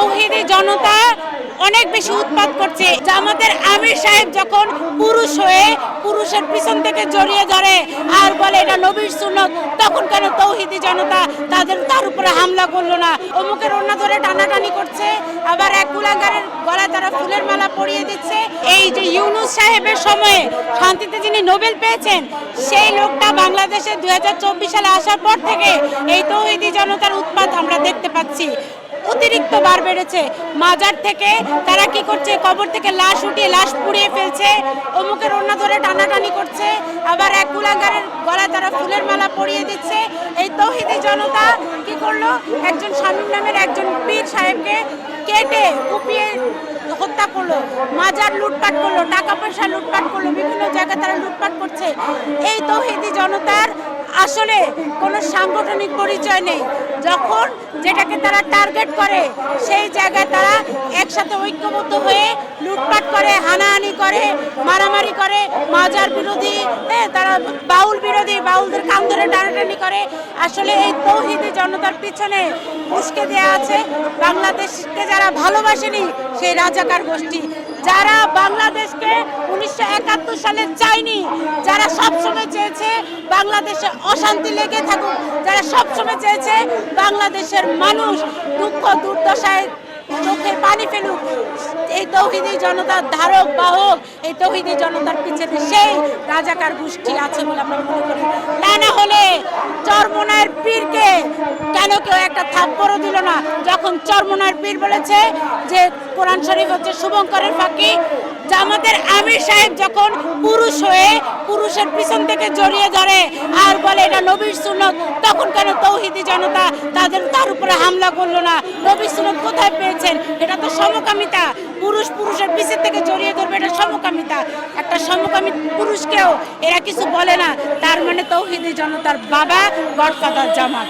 তৌহিদি জনতা অনেক বেশি উৎপাত করছে। জামাতের আমির সাহেব যখন পুরুষ হয়ে পুরুষের পিছন থেকে জড়িয়ে ধরে আর বলে এটা নবীর সুন্নত, তখন কেন তৌহিদি জনতা তার উপরে হামলা করলো না? অমুকের ওড়না ধরে টানাটানি করছে, আবার এক গুলাগারের গলায় তারা ফুলের মালা পরিয়ে দিচ্ছে। এই যে ইউনূস সাহেবের সময়ে শান্তিতে যিনি নোবেল পেয়েছেন, সেই লোকটা বাংলাদেশে 2024 সালে আসার পর থেকে এই তৌহিদি জনতার উৎপাত আমরা দেখতে পাচ্ছি। অতিরিক্ত বার বেড়েছে। মাজার থেকে তারা কি করছে, কবর থেকে লাশ উঠিয়ে লাশ পুড়িয়ে ফেলছে, অমুকের ওড়না ধরে টানাটানি করছে, আবার এক গুলাগারের গলায় তারা ফুলের মালা পরিয়ে দিচ্ছে। এই তৌহিদি জনতা কি করলো, একজন শামীম নামের একজন পীর সাহেবকে কেটে কুপিয়ে হত্যা করলো, মাজার লুটপাট করলো, টাকা পয়সা লুটপাট করলো, বিভিন্ন জায়গায় তারা লুটপাট করছে। এই তৌহিদি জনতার আসলে কোনো সাংগঠনিক পরিচয় নেই। যখন যেটাকে তারা টার্গেট করে সেই জায়গায় তারা একসাথে ঐক্যবদ্ধ হয়ে লুটপাট করে, হানাহানি করে, মারামারি করে, মাজার বিরোধী, তারা বাউল বিরোধী, বাউলদের কান ধরে টানাটানি করে। আসলে এই তৌহিদি জনতার পিছনে উস্কে দেওয়া আছে বাংলাদেশকে যারা ভালোবাসেনি সেই রাজাকার গোষ্ঠী, যারা বাংলাদেশকে 1971 সালে চায়নি, যারা সবসময় চেয়েছে বাংলাদেশে অশান্তি লেগে থাকুক, যারা সবসময় চেয়েছে বাংলাদেশের মানুষ দুঃখ দুর্দশায় চোখের পানি ফেলুক। এই তৌহিদি জনতার ধারক বাহক, এই তৌহিদি জনতার পিছনে সেই রাজাকার গোষ্ঠী আছে বলে আমরা মনে করি। তা না হলে চরমোনায়ের পীরকে কেন কেউ একটা থাপ্পড়ও দিল না, যখন চরমোনায়ের পীর বলেছে যে কোরআন শরীফ হচ্ছে শুভঙ্করের ফাঁকি। জামাতের আমির সাহেব যখন পুরুষ হয়ে পুরুষের পিছন থেকে জড়িয়ে ধরে আর বলে এটা নবীর সুন্নত, তখন কেন তৌহিদি জনতা তার উপরে হামলা করলো না? নবীর সুন্নত কোথায় পেয়েছেন? এটা তো সমকামিতা। পুরুষ পুরুষের পিছের থেকে জড়িয়ে ধরবে, এটা সমকামিতা। একটা সমকামী পুরুষকেও এরা কিছু বলে না, তার মানে তৌহিদি জনতার বাবা গডফাদার জামাত।